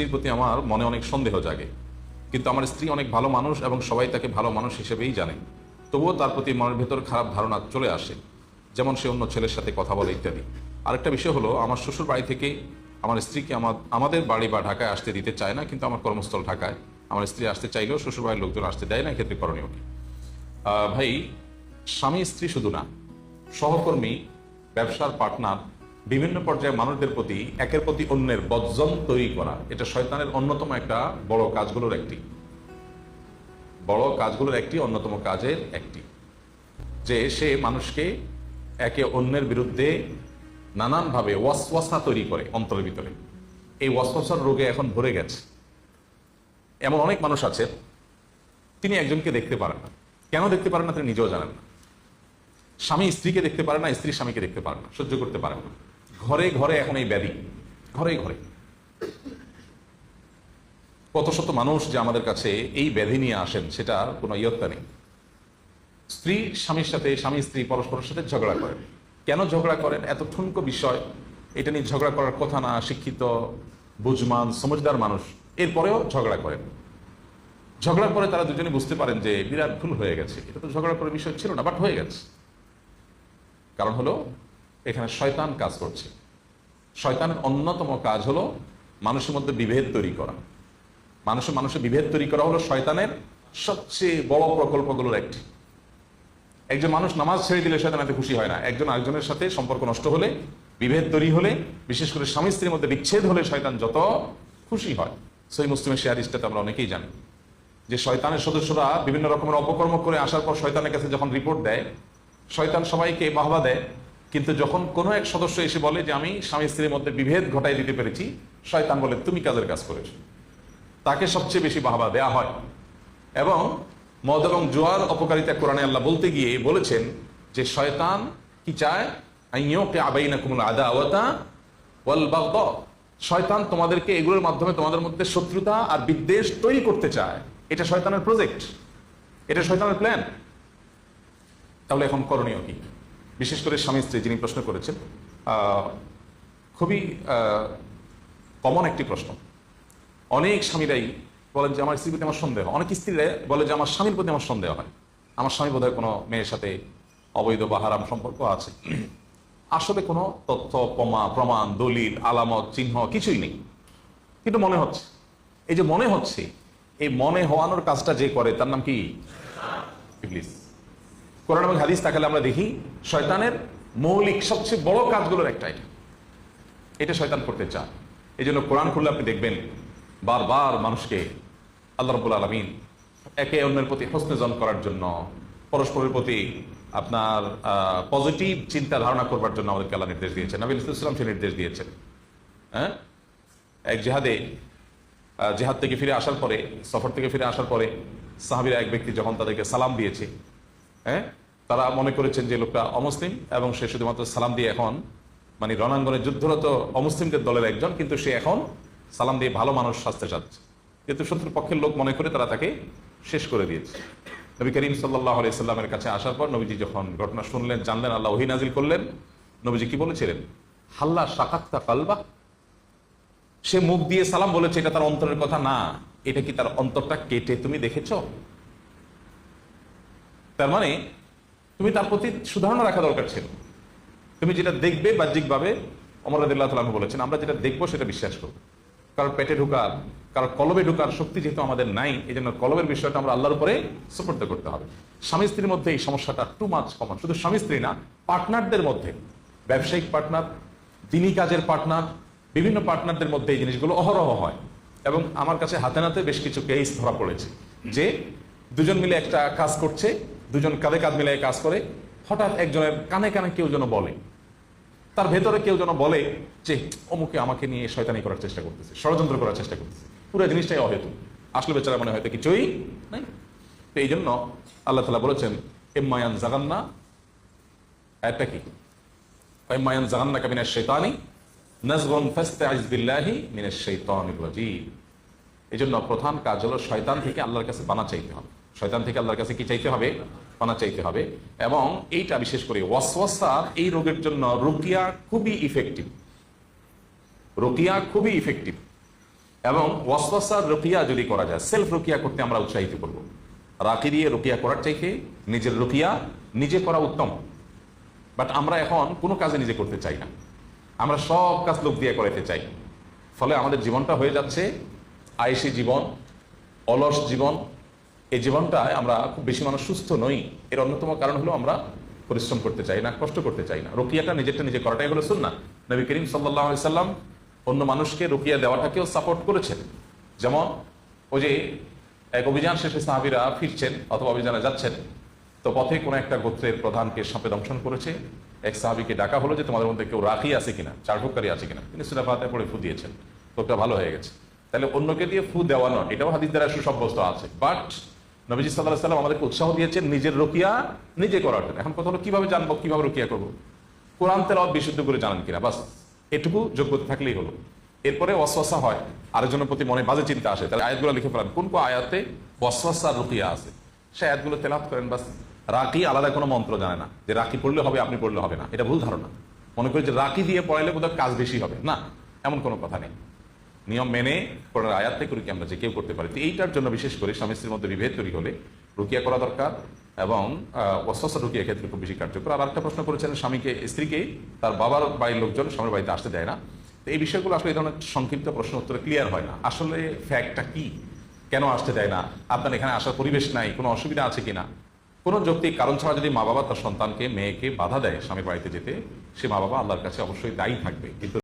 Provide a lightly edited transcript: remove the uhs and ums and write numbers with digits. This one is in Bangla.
স্ত্রীর প্রতি আমার মনে অনেক সন্দেহ জাগে, কিন্তু আমার স্ত্রী অনেক ভালো মানুষ এবং সবাই তাকে ভালো মানুষ হিসেবেই জানে, তবুও তার প্রতি মনের ভেতর খারাপ ধারণা চলে আসে, যেমন সে অন্য ছেলের সাথে কথা বলে ইত্যাদি। আরেকটা বিষয় হলো, আমার শ্বশুর বাড়ি থেকে আমার স্ত্রীকে আমাদের বাড়ি বা ঢাকায় আসতে দিতে চায় না, কিন্তু আমার কর্মস্থল ঢাকায়, আমার স্ত্রী আসতে চাইলেও শ্বশুর বাড়ির লোকজন আসতে দেয় না। এক্ষেত্রে করণীয় কি? ভাই, স্বামী স্ত্রী শুধু না, সহকর্মী, ব্যবসার পার্টনার, বিভিন্ন পর্যায়ে মানুষদের প্রতি একের প্রতি অন্যের বর্জন তৈরি করা, এটা শয়তানের অন্যতম একটা বড় কাজগুলোর একটি অন্যতম কাজের একটি, যে সে মানুষকে একে অন্যের বিরুদ্ধে নানানভাবে ওয়াসওয়াসা তৈরি করে অন্তরের ভিতরে। এই ওয়াসওয়াসার রোগে এখন ভরে গেছে। এমন অনেক মানুষ আছে, তিনি একজনকে দেখতে পারেন না। কেন দেখতে পারেন না তিনি নিজেও জানেন না। স্বামী স্ত্রীকে দেখতে পারে না, স্ত্রী স্বামীকে দেখতে পারে না, সহ্য করতে পারে না। ঘরে ঘরে এখন এই ব্যাধি, ঘরে ঘরে কত শত মানুষ যে আমাদের কাছে এই ব্যাধি নিয়ে আসেন, সেটা কোনো ইয়ত্তা নেই। স্ত্রী স্বামীর সাথে, স্বামী স্ত্রী পরস্পরের সাথে ঝগড়া করেন। কেন ঝগড়া করেন? এত ঠুনকো বিষয়, এটা নিয়ে ঝগড়া করার কথা না। শিক্ষিত, বুঝমান, সমঝদার মানুষ এরপরেও ঝগড়া করেন। ঝগড়ার পরে তারা দুজনে বুঝতে পারেন যে বিরাট ভুল হয়ে গেছে, এটা তো ঝগড়া করার বিষয় ছিল না, বাট হয়ে গেছে। কারণ হলো এখানে শয়তান কাজ করছে। শয়তানের অন্যতম কাজ হলো মানুষের মধ্যে বিভেদ তৈরি করা। মানুষের বিভেদ তৈরি করা হলো শয়তানের সবচেয়ে বড় প্রকল্পগুলোর একটি। একজন মানুষ নামাজ ছেড়ে দিলে শয়তান এতে খুশি হয় না। একজন আরেকজনের সাথে সম্পর্ক নষ্ট হলে, বিভেদ তৈরি হলে, বিশেষ করে স্বামী স্ত্রীর মধ্যে বিচ্ছেদ হলে শয়তান যত খুশি হয়। সহিহ মুসলিমের সেই হাদিসটাতে আমরা অনেকেই জানি যে শয়তানের সদস্যরা বিভিন্ন রকমের অপকর্ম করে আসার পর শয়তানের কাছে যখন রিপোর্ট দেয়, শয়তান সবাইকে বাহবা দেয়, কিন্তু যখন কোনো এক সদস্য এসে বলে যে আমি স্বামী স্ত্রীর মধ্যে বিভেদ ঘটাই দিতে পেরেছি, শয়তান বলে তুমি কাজের কাজ করেছো। তাকে সবচেয়ে বেশি বাহবা দেয়া হয়। এবং মদ এবং জুয়ার অপকারিতা কোরআনে আল্লাহ বলতে গিয়ে বলেছেন যে শয়তান কি চায়? শয়তান তোমাদেরকে এগুলোর মাধ্যমে তোমাদের মধ্যে শত্রুতা আর বিদ্বেষ তৈরি করতে চায়। এটা শয়তানের প্রজেক্ট, এটা শয়তানের প্ল্যান। তাহলে এখন করণীয় কি? বিশেষ করে স্বামী স্ত্রী যিনি প্রশ্ন করেছেন, খুবই কমন একটি প্রশ্ন। অনেক স্বামীরাই বলেন যে আমার স্ত্রীর প্রতি আমার সন্দেহ। অনেক স্ত্রীরা বলে যে আমার স্বামীর প্রতি আমার সন্দেহ হয়, আমার স্বামী বোধহয় কোনো মেয়ের সাথে অবৈধ বা হারাম সম্পর্ক আছে। আসলে কোনো তথ্য, প্রমাণ, দলিল, আলামত, চিহ্ন কিছুই নেই, কিন্তু মনে হচ্ছে। এই যে মনে হচ্ছে, এই মনে হওয়ানোর কাজটা যে করে তার নাম কি? ইবলিস। কোরআন এবং হাদিস তাকালে আমরা দেখি শয়তানের মৌলিক সবচেয়ে বড় কাজগুলোর একটা এটা শয়তান করতে চায়। এই জন্য কোরআন খুললে আপনি দেখবেন বারবার মানুষকে আল্লাহ রাব্বুল আলামিন একে অন্যের প্রতি হোসনে জন করার জন্য, পরস্পরের প্রতি আপনার পজিটিভ চিন্তা ধারণা করবার জন্য আমাদেরকে আল্লাহ নির্দেশ দিয়েছেন, নবী সাল্লাল্লাহু আলাইহি ওয়াসাল্লাম সে নির্দেশ দিয়েছেন। হ্যাঁ, এক জেহাদ থেকে ফিরে আসার পরে, সফর থেকে ফিরে আসার পরে সাহাবীরা এক ব্যক্তি যখন তাদেরকে সালাম দিয়েছে, হ্যাঁ, তারা মনে করেছেন যে লোকটা অমুসলিম এবং সে শুধুমাত্র সালাম দিয়ে এখন মানে রণাঙ্গনে যুদ্ধরত অমুসলিমদের দলের একজন, কিন্তু সে এখন সালাম দিয়ে ভালো মানুষ সাজতে চাচ্ছে। কিন্তু শত্রু পক্ষের লোক মনে করে তারা তাকে শেষ করে দিয়েছে। নবী করিম সাল্লাল্লাহু আলাইহি সাল্লামের কাছে আসার পর নবীজি যখন ঘটনা শুনলেন, জানলেন, আল্লাহ ওহী নাজিল করলেন, নবীজি কি বলেছিলেন? হাল্লা শাকাক্তা কালবা। সে মুখ দিয়ে সালাম বলেছে, এটা তার অন্তরের কথা না, এটা কি তার অন্তরটা কেটে তুমি দেখেছো? তার মানে তুমি তার প্রতি সুধারণা রাখা দরকার ছিল। তুমি যেটা দেখবে বাহ্যিকভাবে, ওমর রাদিয়াল্লাহু তাআলা বলেছেন, আমরা যেটা দেখবো সেটা বিশ্বাস করবো। কারণ পেটে ঢুকার, কারণ কলবে ঢুকার শক্তি যেহেতু আমাদের নাই, এই জন্য কলবের বিষয়টা আমরা আল্লাহর উপরে সুপর্দ করতে হবে। স্বামী স্ত্রীর মধ্যে এই সমস্যাটা টু মাচ কমন। শুধু স্বামী স্ত্রী না, পার্টনারদের মধ্যে, ব্যবসায়িক পার্টনার, দিনী কাজের পার্টনার, বিভিন্ন পার্টনারদের মধ্যে এই জিনিসগুলো অহরহ হয়। এবং আমার কাছে হাতে নাতে বেশ কিছু কেস ধরা পড়েছে যে দুজন মিলে একটা কাজ করছে, দুজন কাঁধে কাঁধ মিলে কাজ করে, হঠাৎ একজনের কানে কানে কেউ যেন বলে, তার ভেতরে কেউ যেন বলে যে অমুকে আমাকে নিয়ে শয়তানি করার চেষ্টা করতেছে, ষড়যন্ত্র করার চেষ্টা করতেছে। পুরো জিনিসটাই অহেতুক, আসলে বেচারা মনে হয়তো কিছুই নাই। তো এই জন্য আল্লাহ তাআলা বলেছেন ইম্মায়ান জাগান্না, আয়াতটা কি? ইম্মায়ান জাগান্নাকা মিনাশ শাইতানি নাজগুন ফাস্তাইজ বিল্লাহি মিনাশ শাইতানির রাজীম। এই জন্য প্রধান কাজ হলো শয়তান থেকে আল্লাহর কাছে পানা চাইতে হবে। শয়তান থেকে আল্লাহর কাছে কি চাইতে হবে? পানা চাইতে হবে। এবং এইটা বিশেষ করে ওয়াসওয়াসা, এই রোগের জন্য রুকিয়া খুবই ইফেক্টিভ। রুকিয়া খুবই ইফেক্টিভ। এবং ওয়াসওয়াসার রুকিয়া যদি করা যায়, সেলফ রুকিয়া করতে আমরা উৎসাহিত করব। রাকি দিয়ে রুকিয়া করার চাইতে নিজের রুকিয়া নিজে করা উত্তম। বাট আমরা এখন কোনো কাজে নিজে করতে চাই না, আমরা সব কাজ লোক দিয়ে করাতে চাই। ফলে আমাদের জীবনটা হয়ে যাচ্ছে আয়েশি জীবন, অলস জীবন। এই জীবনটায় আমরা খুব বেশি মানুষ সুস্থ নই। এর অন্যতম কারণ হলো আমরা পরিশ্রম করতে চাই না, কষ্ট করতে চাই না। রুকিয়াটা নিজেরটা নিজে করাটাই হলো সুন্নাহ। নবী করিম সাল্লাল্লাহু আলাইহি সাল্লাম অন্য মানুষকে রুকিয়া দেওয়াটাকেও সাপোর্ট করেছেন। যেমন ওই যে এক অভিযান শেষে সাহাবীরা ফিরছেন অথবা অভিযানে যাচ্ছেন, তো পথে কোনো একটা গোত্রের প্রধানকে সাপে দংশন করেছে। এক সাহাবীকে ডাকা হলো যে তোমাদের মধ্যে কেউ রাখি আছে কিনা, চারভুককারী আছে কিনা। তিনি সূরা ফাতিহা পড়ে ফু দিয়েছেন, লোকটা ভালো হয়ে গেছে। তাহলে অন্যকে দিয়ে ফু দেওয়ানো এটাও হাদিস দ্বারা সুসাব্যস্ত আছে। বাট নবীজি সাল্লাল্লাহু আলাইহি সাল্লাম আমাদেরকে উৎসাহ দিয়েছেন নিজের রুকিয়া নিজে করার জন্য। এখন কথা হলো কিভাবে জানবো, কিভাবে রুকিয়া করবো? কোরআন তেলাওয়াত বিশুদ্ধ করে জানেন কিনা, বাস এটুকু যোগ্যতা থাকলেই হলো। এরপরে ওয়াসওয়াসা হয়, আরেকজনের প্রতি মনে বাজে চিন্তা আসে, তাহলে আয়াতগুলো লিখে ফেলেন কোন কোন আয়াতে ওয়াসওয়াসার রুকিয়া আছে, সে আয়াতগুলো তেলাওয়াত করেন। বাস রাকি আলাদা কোনো মন্ত্র জানে না যে রাকি পড়লে হবে আপনি পড়লে হবে না, এটা ভুল ধারণা। মনে করি যে রাকি দিয়ে পড়াইলে বোধহয় কাজ বেশি হবে, না, এমন কোনো কথা নেই। নিয়ম মেনে কোরআনের আয়াত থেকে রুকিয়া আমরা যে কেউ করতে পারি। তো এইটার জন্য বিশেষ করে স্বামী স্ত্রীর মধ্যে বিভেদ তৈরি হলে রুকিয়া করা দরকার, এবং ওয়াসওয়াসা রুকিয়া ক্ষেত্রে খুব বেশি কার্যকর। আর একটা প্রশ্ন করেছেন স্বামীকে স্ত্রীকে তার বাবার বাড়ির লোকজন স্বামীর বাড়িতে আসতে দেয় না। তো এই বিষয়গুলো আসলে এই ধরনের সংক্ষিপ্ত প্রশ্ন উত্তরে ক্লিয়ার হয় না। আসলে ফ্যাক্টটা কি, কেন আসতে দেয় না, আপনার এখানে আসার পরিবেশ নাই, কোনো অসুবিধা আছে কিনা। কোনো যৌক্তিক কারণ ছাড়া যদি মা বাবা তার সন্তানকে মেয়েকে বাধা দেয় স্বামীর বাড়িতে যেতে, সে মা বাবা আল্লাহর কাছে অবশ্যই দায়ী থাকবে। কিন্তু